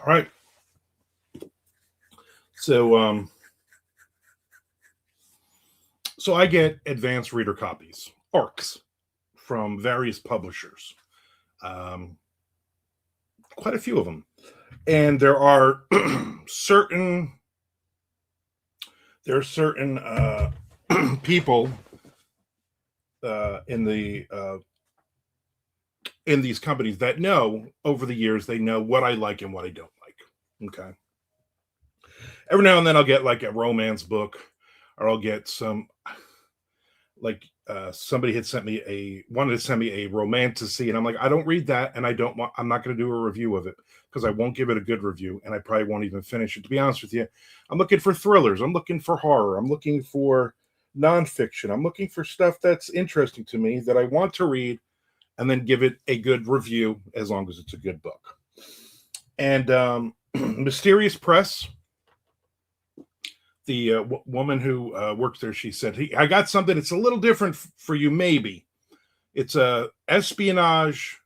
right. So so I get advanced reader copies, ARCs, from various publishers. Um, Quite a few of them, and there are certain people in these companies that know over the years they know what I like and what I don't like. Okay. Every now and then I'll get like a romance book, or I'll get some like somebody had sent me wanted to send me a romantasy, and I'm like, I don't read that, and I'm not going to do a review of it because I won't give it a good review, and I probably won't even finish it. To be honest with you, I'm looking for thrillers, I'm looking for horror, I'm looking for nonfiction, I'm looking for stuff that's interesting to me that I want to read, and then give it a good review as long as it's a good book. And Mysterious Press, the woman who works there, she said, I got something. It's a little different for you, maybe. It's a espionage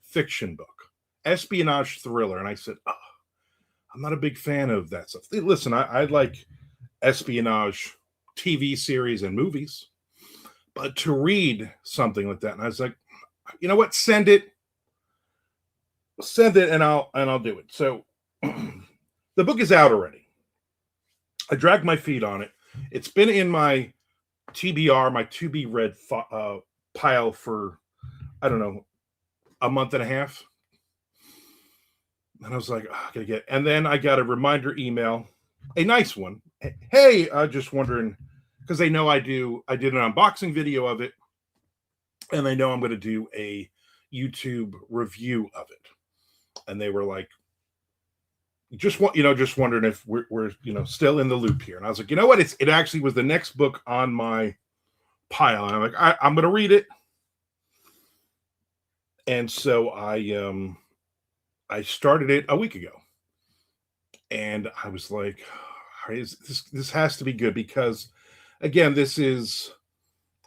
fiction book, espionage thriller. And I said, oh, I'm not a big fan of that stuff. Listen, I like espionage TV series and movies, but to read something like that, and I was like, you know what? Send it, and I'll do it. So the book is out already. I dragged my feet on it. It's been in my TBR, my to be read pile for, I don't know, a month and a half. And I was like, oh, I gotta get. And then I got a reminder email, a nice one. Hey, just wondering, because they know I did an unboxing video of it, and they know I'm going to do a YouTube review of it. And they were like, just wondering if we're still in the loop here. And I was like, you know what? It actually was the next book on my pile. And I'm like, I'm going to read it. And so I started it a week ago, and I was like, this has to be good, because again, this is,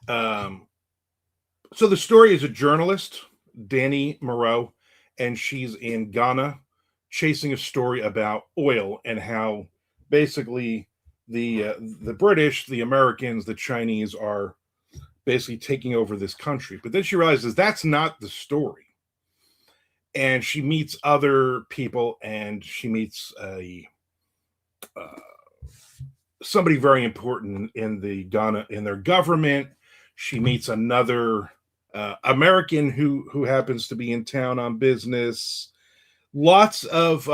so the story is a journalist, Danny Moreau, and she's in Ghana, chasing a story about oil and how basically the British, the Americans, the Chinese are basically taking over this country. But then she realizes that's not the story, and she meets other people, and she meets somebody very important in their government. She meets another American who happens to be in town on business. Lots of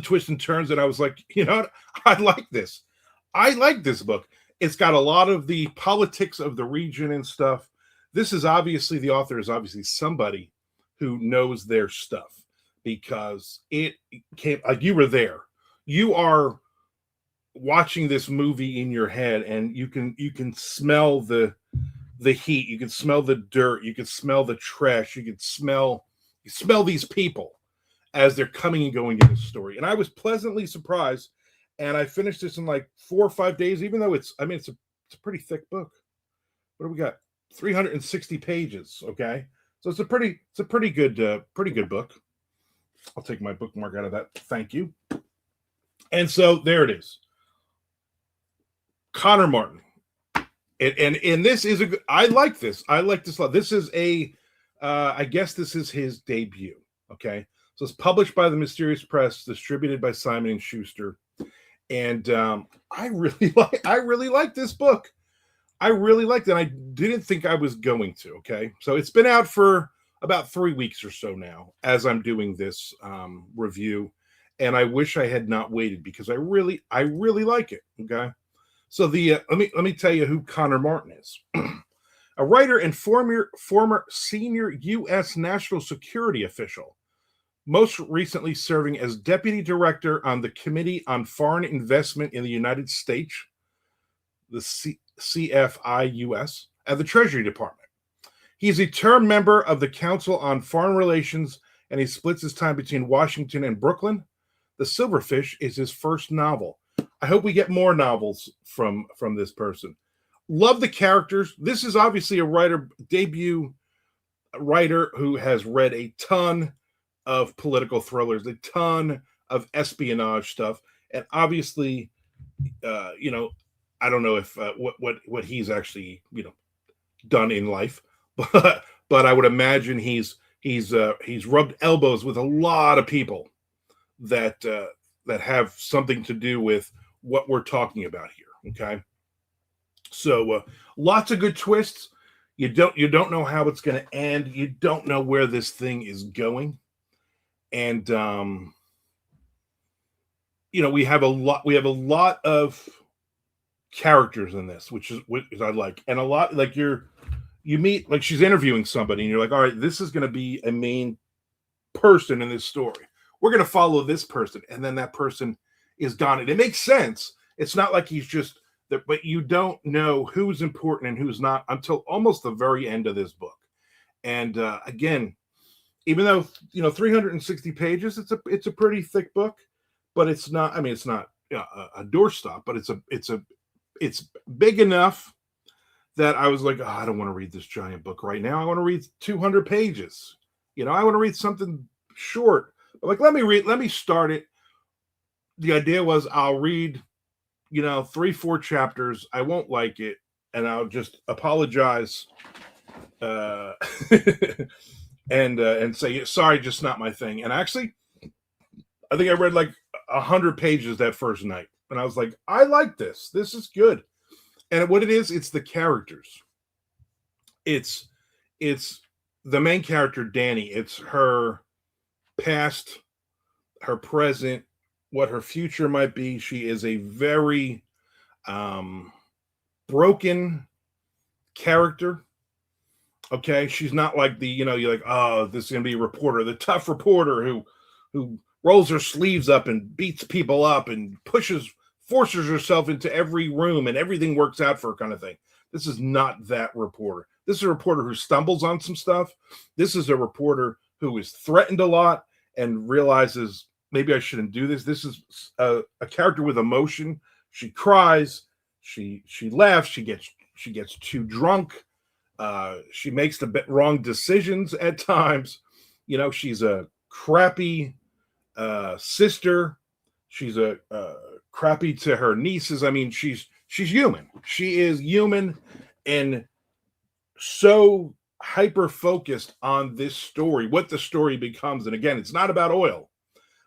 twists and turns, and I was like, you know what? I like this. I like this book. It's got a lot of the politics of the region and stuff. The author is obviously somebody who knows their stuff, because it came, like, you were there. You are watching this movie in your head, and you can smell the heat, you can smell the dirt, you can smell the trash, you smell these people as they're coming and going in the story. And I was pleasantly surprised, and I finished this in like 4 or 5 days, even though it's a pretty thick book. What do we got? 360 pages. Okay. So it's a pretty good book. I'll take my bookmark out of that. Thank you. And so there it is. Connor Martin. And this is I like this. I like this a lot. This is I guess this is his debut. Okay. So it's published by the Mysterious Press, distributed by Simon and Schuster. And I really like this book. I really liked it. I didn't think I was going to. Okay. So it's been out for about 3 weeks or so now as I'm doing this review. And I wish I had not waited, because I really like it. Okay. So let me tell you who Connor Martin is. A writer and former senior U.S. national security official, most recently serving as deputy director on the Committee on Foreign Investment in the United States, the CFIUS, at the Treasury Department. He's a term member of the Council on Foreign Relations, and he splits his time between Washington and Brooklyn. The Silverfish is his first novel. I hope we get more novels from this person. Love the characters. This is obviously a debut writer who has read a ton, of political thrillers, a ton of espionage stuff, and obviously, you know, I don't know if what he's actually done in life, but I would imagine he's rubbed elbows with a lot of people that that have something to do with what we're talking about here. Okay, so lots of good twists. You don't know how it's going to end. You don't know where this thing is going, and we have a lot of characters in this, which I like, and a lot like you meet, like, she's interviewing somebody, and you're like, all right, this is going to be a main person in this story. We're going to follow this person, and then that person is gone. And it makes sense. It's not like he's just there, but you don't know who's important and who's not until almost the very end of this book. And again, even though 360 pages, it's a pretty thick book, but it's not. I mean, it's not a doorstop, but it's big enough that I was like, oh, I don't want to read this giant book right now. I want to read 200 pages. I want to read something short. But like, let me start it. The idea was I'll read, 3-4 chapters. I won't like it, and I'll just apologize, and say sorry, just not my thing. And actually, I think I read like 100 pages that first night, and I was like, I like this. This is good. And what it is, it's the characters. It's the main character, Danny. It's her past, her present, what her future might be. She is a very broken character. Okay, she's not like you're like, oh, this is gonna be a reporter, the tough reporter who rolls her sleeves up and beats people up and forces herself into every room and everything works out for her, kind of thing. This is not that reporter. This is a reporter who stumbles on some stuff. This is a reporter who is threatened a lot and realizes, maybe I shouldn't do this. This is a character with emotion. She cries. She laughs. She gets too drunk. She makes the wrong decisions at times. She's a crappy sister. She's a crappy to her nieces. I mean, she's human. She is human, and so hyper focused on this story, what the story becomes. And again, it's not about oil,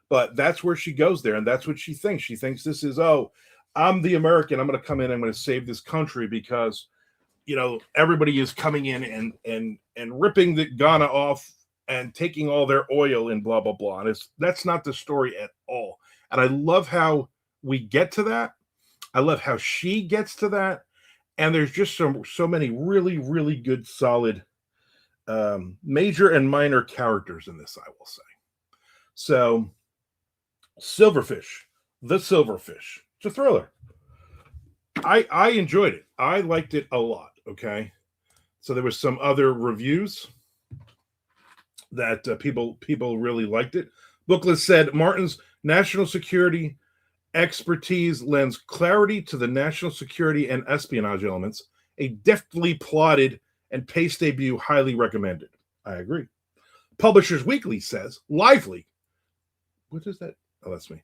but that's where she goes there, and that's what she thinks. She thinks this is, oh, I'm the American. I'm going to come in. I'm going to save this country because everybody is coming in and ripping the Ghana off and taking all their oil and blah blah blah. And that's not the story at all. And I love how we get to that. I love how she gets to that. And there's just so many really, really good, solid major and minor characters in this, I will say. So, The Silverfish. It's a thriller. I enjoyed it. I liked it a lot. Okay. So there was some other reviews that people really liked it. Booklet said Martin's national security expertise lends clarity to the national security and espionage elements. A deftly plotted and paced debut, highly recommended. I agree. Publishers Weekly says lively. What is that? Oh, that's me.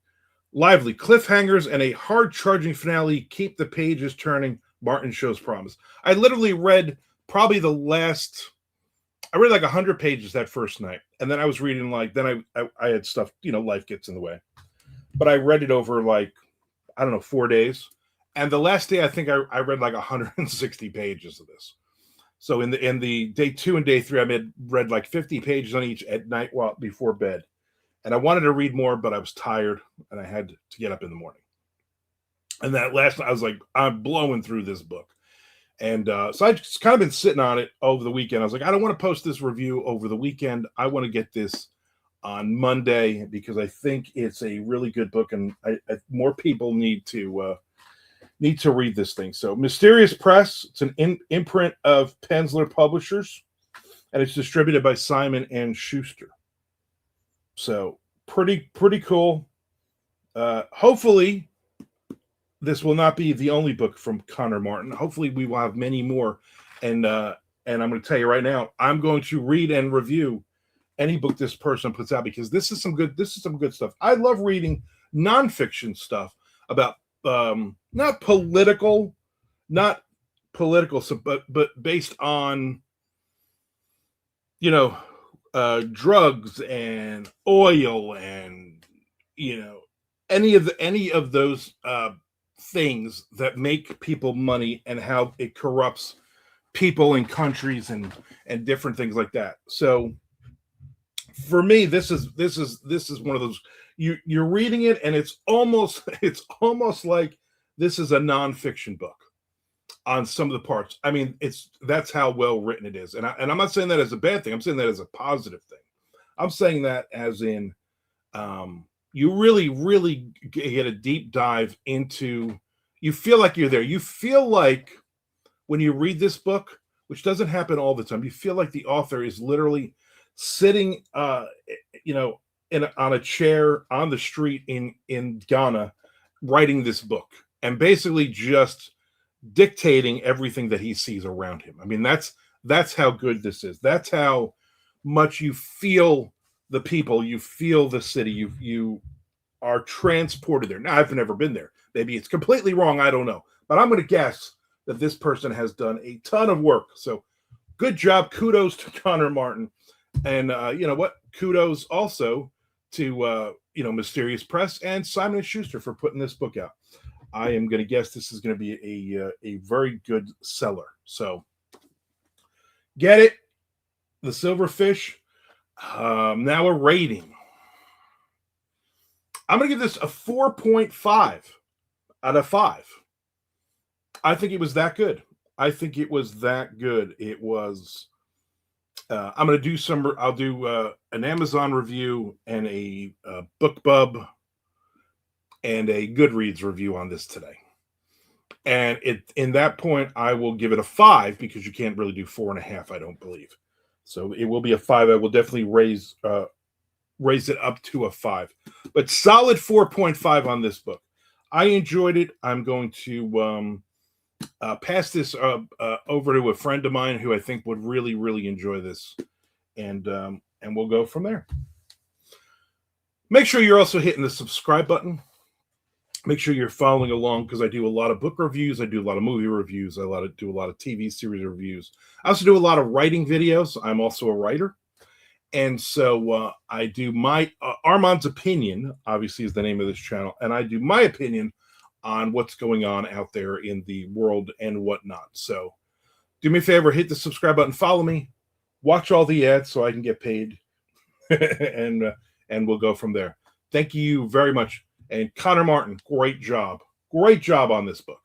Lively cliffhangers and a hard-charging finale keep the pages turning. Martin shows promise. I literally read probably I read like 100 pages that first night, and then I was reading then I had stuff, life gets in the way. But I read it over like, I don't know, 4 days. And the last day, I think I read like 160 pages of this. So in the day 2 and day 3, I read like 50 pages on each at night before bed. And I wanted to read more, but I was tired and I had to get up in the morning. And that last night, I was like, I'm blowing through this book. And so I just kind of been sitting on it over the weekend. I was like, I don't want to post this review over the weekend. I want to get this on Monday because I think it's a really good book, and more people need to read this thing. So, Mysterious Press. It's an imprint of Penzler Publishers, and it's distributed by Simon and Schuster. So, pretty cool. Hopefully, this will not be the only book from Connor Martin. Hopefully, we will have many more. And I'm going to tell you right now, I'm going to read and review any book this person puts out, because this is some good stuff. I love reading nonfiction stuff about not political, not political, but based on, you know, drugs and oil and, you know, any of those things that make people money and how it corrupts people and countries and different things like that. So for me, this is one of those, you're reading it and it's almost like this is a nonfiction book on some of the parts. I mean, that's how well written it is. And I'm not saying that as a bad thing. I'm saying that as a positive thing. I'm saying that as in, you really, really get a deep dive into, you feel like you're there. You feel like when you read this book, which doesn't happen all the time, you feel like the author is literally sitting, you know, on a chair on the street in Ghana, writing this book and basically just dictating everything that he sees around him. I mean, that's how good this is. That's how much you feel the people, you feel the city, you are transported there. Now, I've never been there. Maybe it's completely wrong. I don't know. But I'm going to guess that this person has done a ton of work. So good job. Kudos to Connor Martin. And you know what? Kudos also to, you know, Mysterious Press and Simon & Schuster for putting this book out. I am going to guess this is going to be a very good seller. So get it. The Silverfish. Now a rating. I'm going to give this a 4.5 out of 5. I think it was that good. It was, I'm going to do I'll do an Amazon review and a BookBub and a Goodreads review on this today. And in that point, I will give it a 5 because you can't really do 4.5, I don't believe. So it will be a 5. I will definitely raise it up to a 5. But solid 4.5 on this book. I enjoyed it. I'm going to pass this over to a friend of mine who I think would really, really enjoy this. And we'll go from there. Make sure you're also hitting the subscribe button. Make sure you're following along because I do a lot of book reviews. I do a lot of movie reviews. I do a lot of TV series reviews. I also do a lot of writing videos. I'm also a writer. And so I do my Armand's Opinion, obviously, is the name of this channel. And I do my opinion on what's going on out there in the world and whatnot. So do me a favor, hit the subscribe button, follow me, watch all the ads so I can get paid. and we'll go from there. Thank you very much. And Connor Martin, great job. Great job on this book.